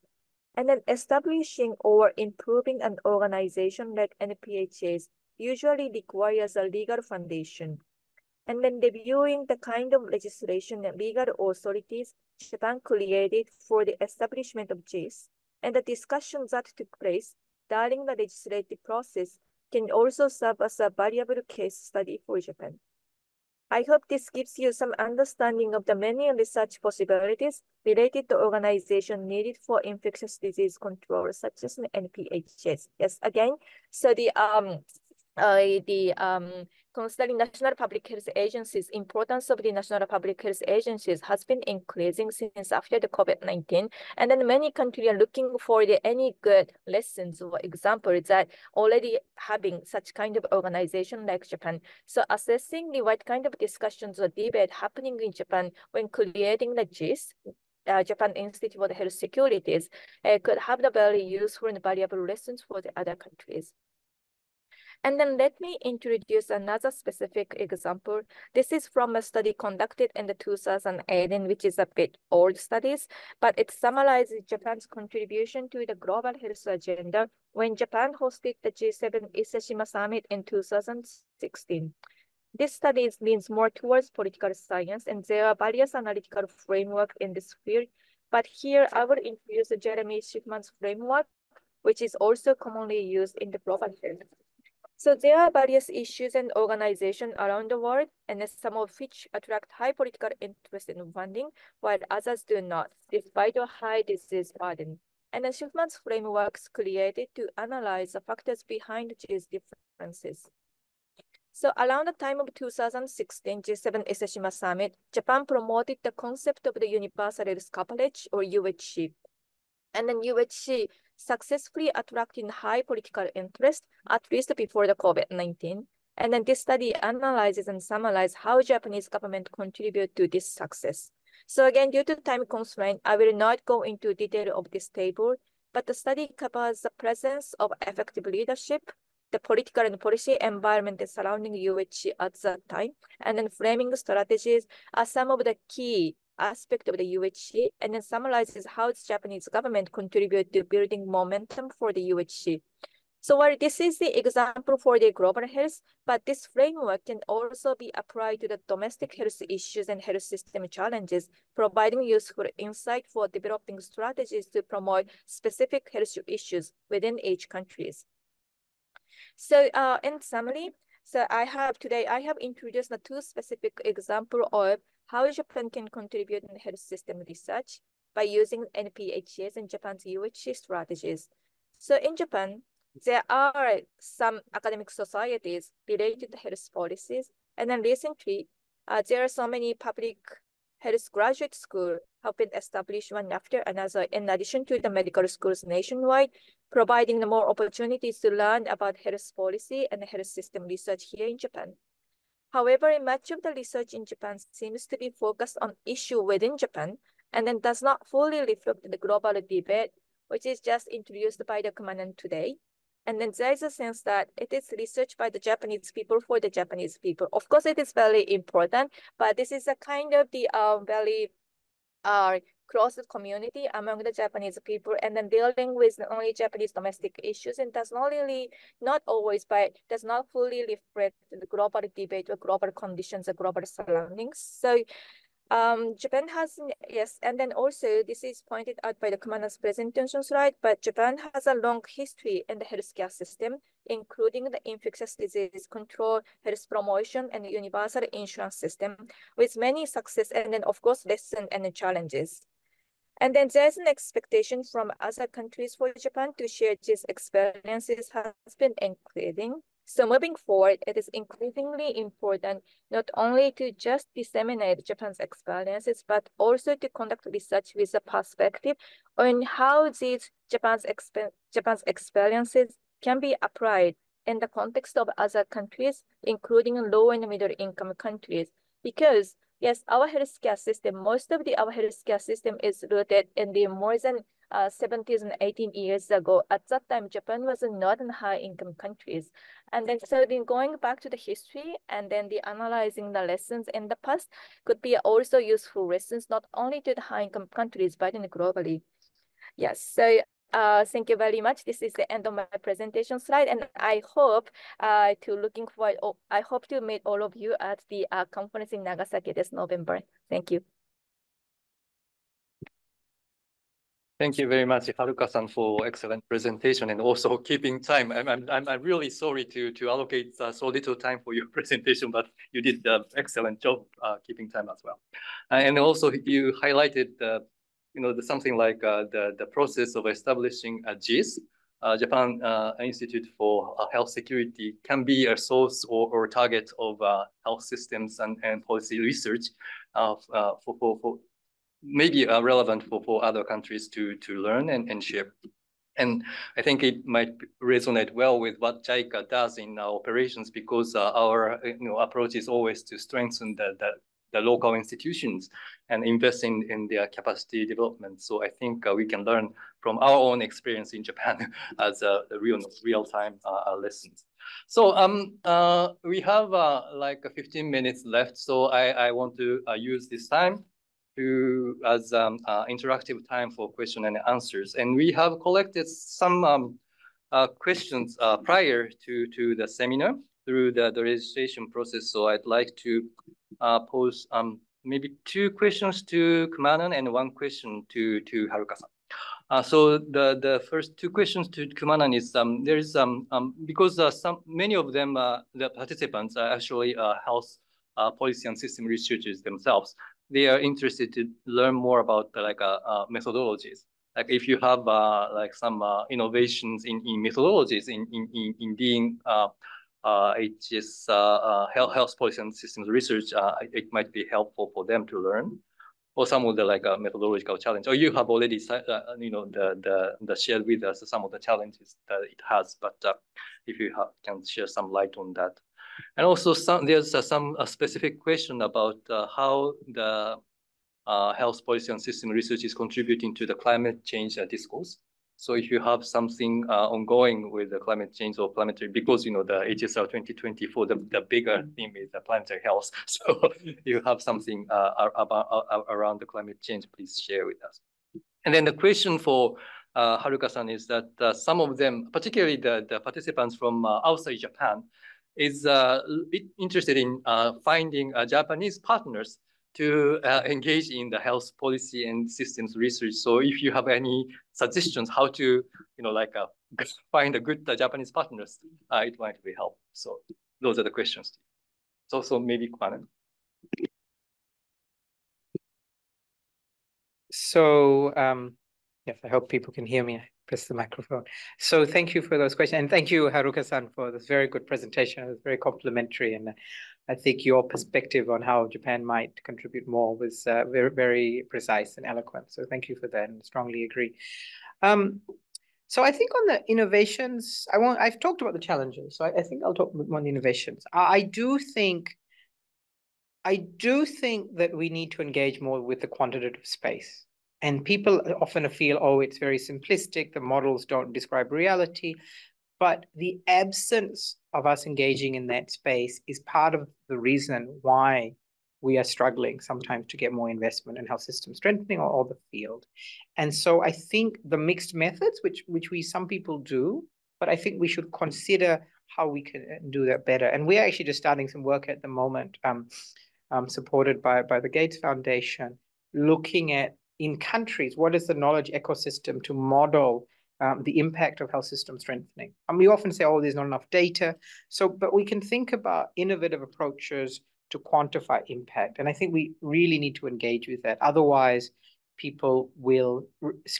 And then establishing or improving an organization like NPHAs usually requires a legal foundation. And then reviewing the kind of legislation and legal authorities Japan created for the establishment of JIS, and the discussions that took place during the legislative process can also serve as a valuable case study for Japan. I hope this gives you some understanding of the many research possibilities related to organization needed for infectious disease control, such as NPHAs. Yes, again, so considering national public health agencies, importance of the national public health agencies has been increasing since after the COVID-19. And then many countries are looking for any good lessons or examples that already having such kind of organization like Japan. So assessing what kind of discussions or debate happening in Japan when creating the JIS Japan Institute for the Health Securities could have the very useful and valuable lessons for the other countries. And then let me introduce another specific example. This is from a study conducted in the 2018, which is a bit old studies, but it summarizes Japan's contribution to the global health agenda when Japan hosted the G7 Hiroshima summit in 2016. This study leans more towards political science, and there are various analytical frameworks in this field. But here I will introduce Jeremy Schiffman's framework, which is also commonly used in the global health. So there are various issues and organizations around the world, and some of which attract high political interest and funding, while others do not, despite a high disease burden. And then Schiffman's frameworks created to analyze the factors behind these differences. So around the time of 2016 G7 Hiroshima summit, Japan promoted the concept of the universal health coverage, or UHC. And then UHC successfully attracted high political interest, at least before the COVID-19. And then this study analyzes and summarizes how Japanese government contribute to this success. So again, due to time constraint, I will not go into detail of this table, but the study covers the presence of effective leadership, the political and policy environment surrounding UHC at that time, and then framing strategies are some of the key aspects of the UHC, and then summarizes how the Japanese government contribute to building momentum for the UHC. So while this is the example for the global health, but this framework can also be applied to the domestic health issues and health system challenges, providing useful insight for developing strategies to promote specific health issues within each countries. So in summary, I have introduced the two specific examples of how Japan can contribute in health system research by using NPHS and Japan's UHC strategies. So in Japan, there are some academic societies related to health policies, and then recently, there are so many public health graduate schools have been established one after another, in addition to the medical schools nationwide, providing more opportunities to learn about health policy and health system research here in Japan. However, much of the research in Japan seems to be focused on issues within Japan, and then does not fully reflect the global debate, which is just introduced by the commandant today. And then there is a sense that it is research by the Japanese people for the Japanese people. Of course, it is very important, but this is a kind of the very close community among the Japanese people, and then dealing with only Japanese domestic issues, and does not really, not always, but does not fully reflect the global debate or global conditions or global surroundings. So Japan has, yes, and then also this is pointed out by the commander's presentation slide, but Japan has a long history in the healthcare system, including the infectious disease control, health promotion, and universal insurance system, with many success and then of course lessons and challenges. And then there's an expectation from other countries for Japan to share these experiences has been increasing. So moving forward, it is increasingly important not only to just disseminate Japan's experiences, but also to conduct research with a perspective on how these Japan's experiences can be applied in the context of other countries, including low and middle income countries. Because yes, our healthcare system, most of our healthcare system is rooted in the more than 70s and 18 years ago. At that time, Japan was not in high-income countries. And then so then going back to the history and then the analyzing the lessons in the past could be also useful lessons, not only to the high-income countries, but in globally. Yes, so thank you very much. This is the end of my presentation slide, and I hope I hope to meet all of you at the conference in Nagasaki this November. Thank you. Thank you very much, Haruka-san, for excellent presentation and also keeping time. I'm really sorry to allocate so little time for your presentation, but you did an excellent job keeping time as well. And also you highlighted something like the process of establishing a JIS, Japan Institute for Health Security, can be a source or target of health systems and policy research for maybe relevant for other countries to learn and share. And I think it might resonate well with what JICA does in our operations, because our approach is always to strengthen the local institutions and invest in their capacity development. So I think we can learn from our own experience in Japan as real-time lessons. So we have like 15 minutes left. So I want to use this time as interactive time for question and answers. And we have collected some questions prior to the seminar through the registration process. So I'd like to pose maybe 2 questions to Kumanan and 1 question to Haruka-san. So the first 2 questions to Kumanan is there is because many of them the participants are actually health policy and system researchers themselves. They are interested to learn more about methodologies. Like if you have like some innovations in methodologies in doing HS health policy and systems research, it might be helpful for them to learn. Or some of the methodological challenge, or you have already shared with us some of the challenges that it has, but if you can share some light on that. And also there's some specific question about how the health policy and system research is contributing to the climate change discourse. So if you have something ongoing with the climate change or planetary, because the HSR 2024, the bigger theme is the planetary health. So you have something around the climate change, please share with us. And then the question for Haruka-san is that some of them, particularly the participants from outside Japan, is interested in finding Japanese partners to engage in the health policy and systems research. So if you have any suggestions how to, find a good Japanese partners, it might be helpful. So those are the questions. So maybe Kumanan. So yes, I hope people can hear me. I press the microphone. So thank you for those questions. And thank you, Haruka-san, for this very good presentation. It was very complimentary. And I think your perspective on how Japan might contribute more was very, very precise and eloquent. So thank you for that, and strongly agree. So I think on the innovations, I've talked about the challenges. So I think I'll talk more on the innovations. I do think that we need to engage more with the quantitative space. And people often feel, oh, it's very simplistic, the models don't describe reality. But the absence of us engaging in that space is part of the reason why we are struggling sometimes to get more investment in health system strengthening or the field. And so I think the mixed methods, which some people do, but I think we should consider how we can do that better. And we're actually just starting some work at the moment, supported by the Gates Foundation, looking at in countries, what is the knowledge ecosystem to model the impact of health system strengthening? And we often say, oh, there's not enough data. But we can think about innovative approaches to quantify impact. And I think we really need to engage with that. Otherwise, people will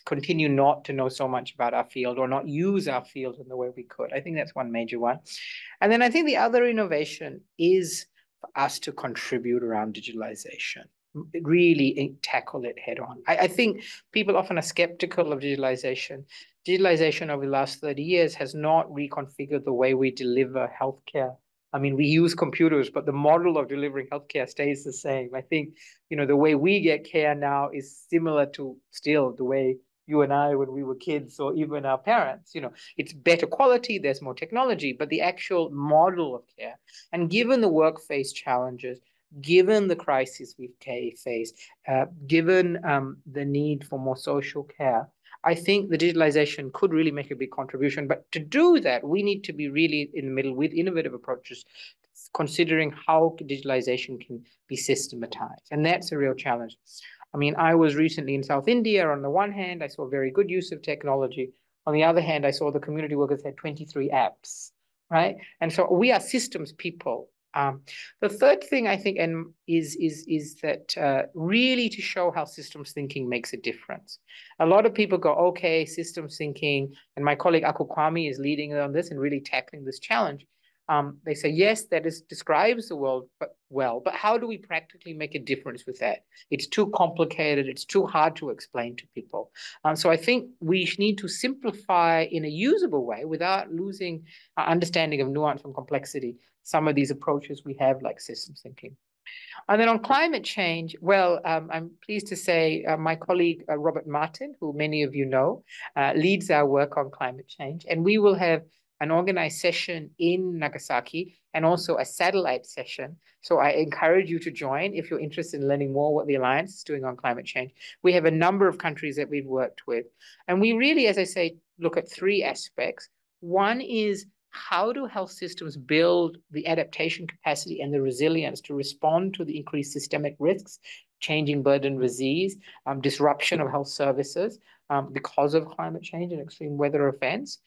continue not to know so much about our field or not use our field in the way we could. I think that's one major one. And then I think the other innovation is for us to contribute around digitalization. Really tackle it head on. I think people often are skeptical of digitalization. Digitalization over the last 30 years has not reconfigured the way we deliver healthcare. I mean, we use computers, but the model of delivering healthcare stays the same. I think, the way we get care now is similar to still the way you and I when we were kids, or even our parents. It's better quality, there's more technology, but the actual model of care. And given the workplace challenges, given the crisis we've faced, given the need for more social care, I think the digitalization could really make a big contribution. But to do that, we need to be really in the middle with innovative approaches, considering how digitalization can be systematized. And that's a real challenge. I mean, I was recently in South India. On the one hand, I saw very good use of technology. On the other hand, I saw the community workers had 23 apps, right? And so we are systems people. The third thing I think is that really to show how systems thinking makes a difference. A lot of people go, okay, systems thinking, and my colleague Ako Kwame is leading on this and really tackling this challenge. They say, yes, that describes the world but how do we practically make a difference with that? It's too complicated. It's too hard to explain to people. So I think we need to simplify in a usable way without losing our understanding of nuance and complexity some of these approaches we have, like systems thinking. And then on climate change, well, I'm pleased to say my colleague, Robert Martin, who many of you know, leads our work on climate change. And we will have an organized session in Nagasaki and also a satellite session. So I encourage you to join if you're interested in learning more what the Alliance is doing on climate change. We have a number of countries that we've worked with. And we really, as I say, look at three aspects. One is, how do health systems build the adaptation capacity and the resilience to respond to the increased systemic risks, changing burden of disease, disruption of health services because of climate change and extreme weather events?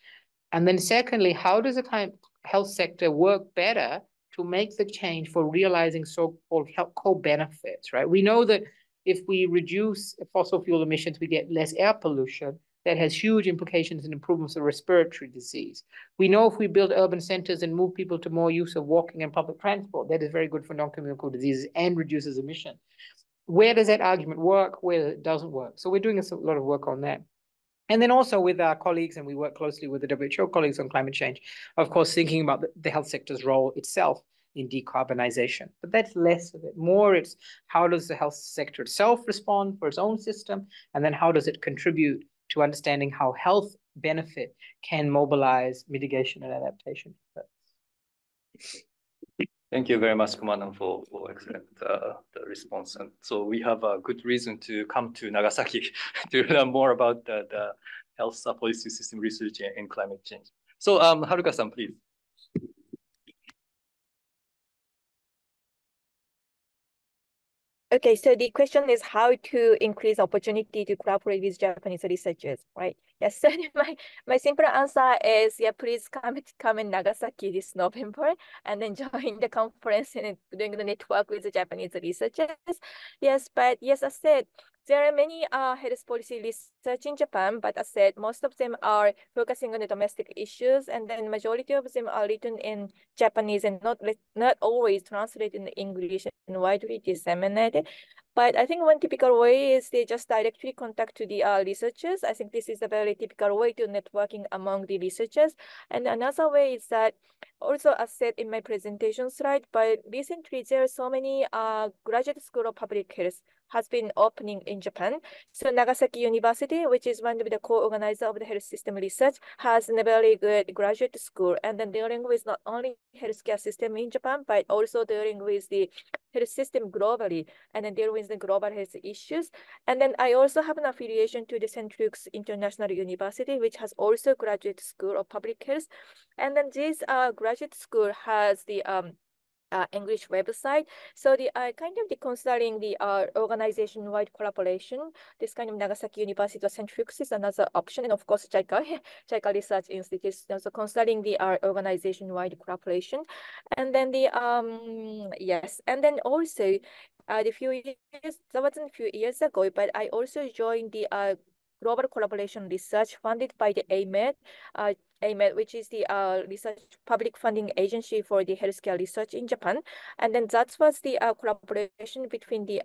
And then secondly, how does the health sector work better to make the change for realizing so-called co-benefits, right? We know that if we reduce fossil fuel emissions, we get less air pollution. That has huge implications and improvements of respiratory disease. We know if we build urban centers and move people to more use of walking and public transport, that is very good for non-communicable diseases and reduces emission. Where does that argument work? Where it doesn't work? So we're doing a lot of work on that. And then also with our colleagues, and we work closely with the WHO colleagues on climate change, of course, thinking about the health sector's role itself in decarbonization. But that's less of it. More, it's how does the health sector itself respond for its own system? And then how does it contribute to understanding how health benefit can mobilize mitigation and adaptation efforts. Thank you very much, Commander, for excellent the response. And so we have a good reason to come to Nagasaki to learn more about the health policy system research and climate change. So Haruka-san, please. Okay, so the question is how to increase opportunity to collaborate with Japanese researchers, right? Yes, so my simple answer is, yeah, please come in Nagasaki this November and then join the conference and doing the network with the Japanese researchers. Yes, but yes, I said, there are many health policy research in Japan, but as I said, most of them are focusing on the domestic issues, and then majority of them are written in Japanese and not always translated in English and widely disseminated. But I think one typical way is they just directly contact to the researchers. I think this is a very typical way to networking among the researchers. And another way is that, also as said in my presentation slide, but recently there are so many graduate school of public health has been opening in Japan. So Nagasaki University, which is one of the co-organizers of the health system research, has a very good graduate school, and then dealing with not only healthcare system in Japan, but also dealing with the health system globally, and then dealing with the global health issues. And then I also have an affiliation to the Centrix International University, which has also graduate school of public health. And then this graduate school has the English website. So the kind of considering the organization-wide collaboration, this kind of Nagasaki University Centrix is another option, and of course JICA Research Institute is also considering the organization-wide collaboration. And then the yes, and then also the few years, that wasn't a few years ago, but I also joined the Global Collaboration Research funded by the AMED, which is the research public funding agency for the healthcare research in Japan. And then that was the collaboration between the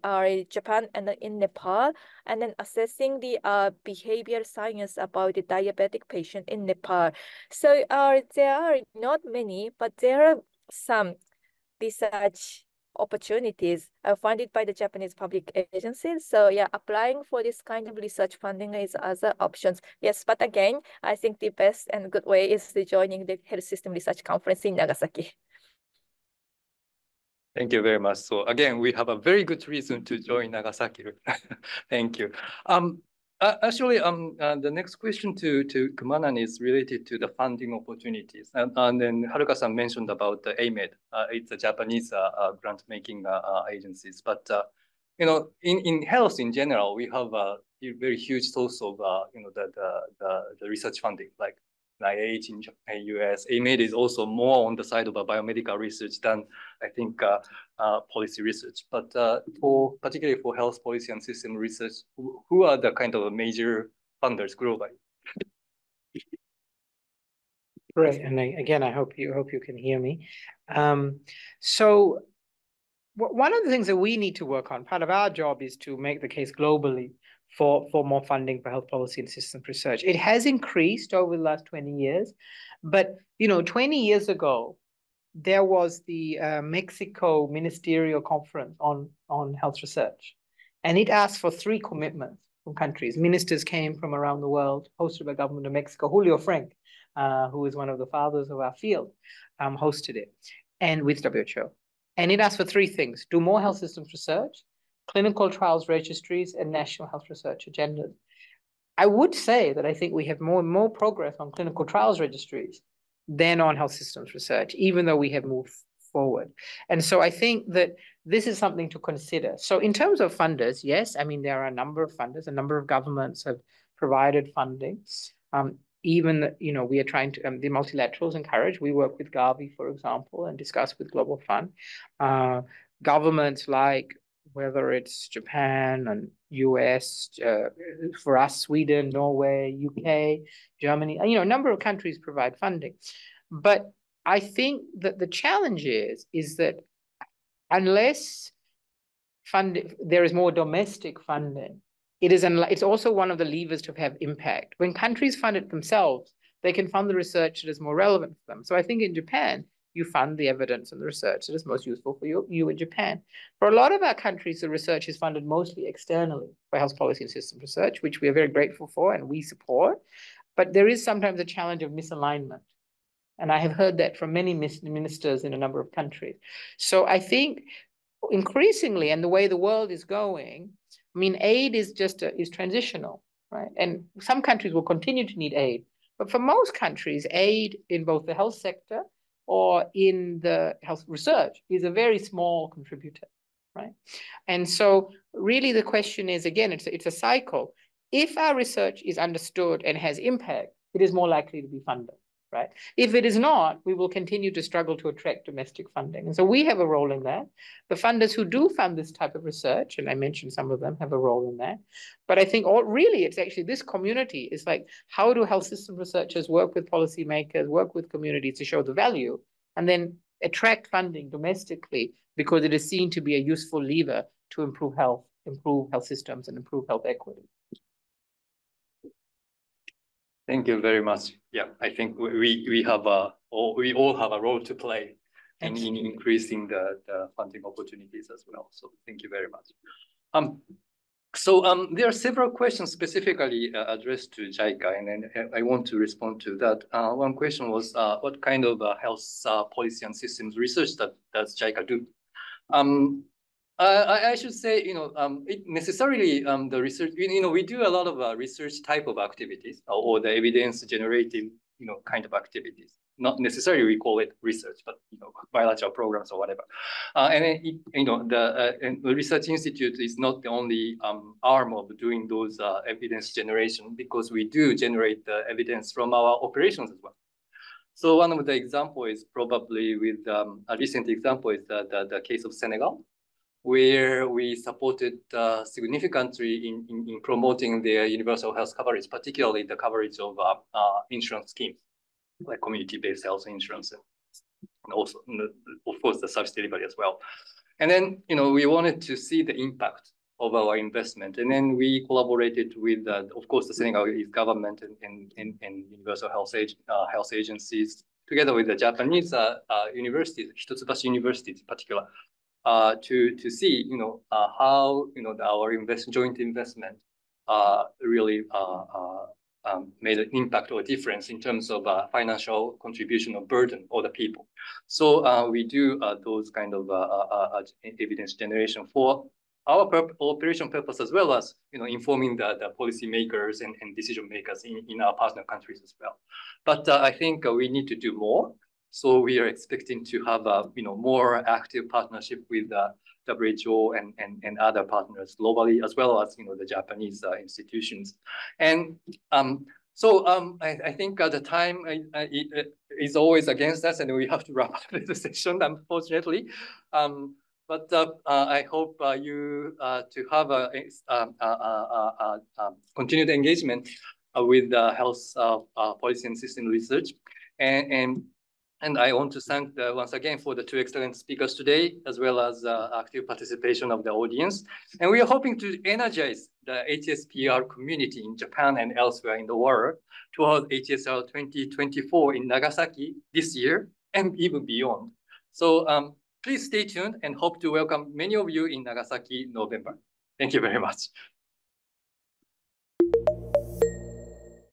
Japan and in Nepal, and then assessing the behavioral science about the diabetic patient in Nepal. So there are not many, but there are some research opportunities funded by the Japanese public agencies. So yeah, applying for this kind of research funding is other options. Yes, but again, I think the best and good way is to joining the Health System Research Conference in Nagasaki. Thank you very much. So again, we have a very good reason to join Nagasaki. Thank you. Actually, the next question to Kumanan is related to the funding opportunities. And then Haruka-san mentioned about the AMED. It's a Japanese grant making agencies. But, you know, in health in general, we have a very huge source of, you know, the research funding, like NIH in US. AMED is also more on the side of a biomedical research than, I think, policy research. But particularly for health policy and system research, who are the kind of major funders globally? Great, and again, I hope you can hear me. So one of the things that we need to work on, part of our job, is to make the case globally for more funding for health policy and systems research. It has increased over the last 20 years, but 20 years ago, there was the Mexico Ministerial Conference on Health Research, and it asked for 3 commitments from countries. Ministers came from around the world, hosted by government of Mexico. Julio Frank, who is one of the fathers of our field, hosted it, and with WHO. And it asked for 3 things: do more health systems research, clinical trials registries, and national health research agendas. I would say that I think we have more and more progress on clinical trials registries than on health systems research, even though we have moved forward. And so I think that this is something to consider. So in terms of funders, yes, I mean, there are a number of funders, a number of governments have provided funding. Even, you know, we are trying to, the multilaterals encourage, we work with Gavi, for example, and discuss with Global Fund. Governments like, whether it's Japan and US, for us, Sweden, Norway, UK, Germany, you know, a number of countries provide funding. But I think that the challenge is that unless there is more domestic funding, it's also one of the levers to have impact. When countries fund it themselves, they can fund the research that is more relevant for them. So I think in Japan, you fund the evidence and the research that is most useful for you in Japan. For a lot of our countries, the research is funded mostly externally by health policy and systems research, which we are very grateful for and we support. But there is sometimes a challenge of misalignment. And I have heard that from many ministers in a number of countries. So I think increasingly, and the way the world is going, I mean, aid is transitional, right? And some countries will continue to need aid. But for most countries, aid in both the health sector or in the health research is a very small contributor, right? And so really the question is, again, it's a cycle. If our research is understood and has impact, it is more likely to be funded, right? If it is not, we will continue to struggle to attract domestic funding. And so we have a role in that. The funders who do fund this type of research, and I mentioned some of them have a role in that. But I think really it's actually this community is like, how do health system researchers work with policymakers, work with communities to show the value, and then attract funding domestically because it is seen to be a useful lever to improve health systems, and improve health equity. Thank you very much. Yeah, I think we all have a role to play in increasing the funding opportunities as well. So thank you very much. There are several questions specifically addressed to JICA, and then I want to respond to that. One question was, what kind of health policy and systems research does JICA do? I should say, it necessarily the research, we do a lot of research type of activities or the evidence generating, kind of activities. Not necessarily we call it research, but bilateral programs or whatever. And then, the research institute is not the only arm of doing those evidence generation, because we do generate the evidence from our operations as well. So one of the example is probably with a recent example is the case of Senegal, where we supported significantly in promoting their universal health coverage, particularly the coverage of insurance schemes, like community-based health insurance, and also, of course, the service delivery as well. And then, we wanted to see the impact of our investment. And then we collaborated with, of course, the Senegalese government and universal health agencies, together with the Japanese universities, Hitotsubashi University in particular, to see, how, our joint investment really made an impact or difference in terms of financial contribution or burden of the people. So we do those kind of evidence generation for our operation purpose, as well as informing the policy makers and decision makers in our partner countries as well. But I think we need to do more. So we are expecting to have a more active partnership with WHO and other partners globally, as well as the Japanese institutions. And I think the time is always against us, and we have to wrap up the session, unfortunately. But I hope you to have a continued engagement with health policy and system research. And I want to thank once again for the 2 excellent speakers today, as well as active participation of the audience. And we are hoping to energize the HPSR community in Japan and elsewhere in the world towards HPSR 2024 in Nagasaki this year and even beyond. So please stay tuned and hope to welcome many of you in Nagasaki in November. Thank you very much.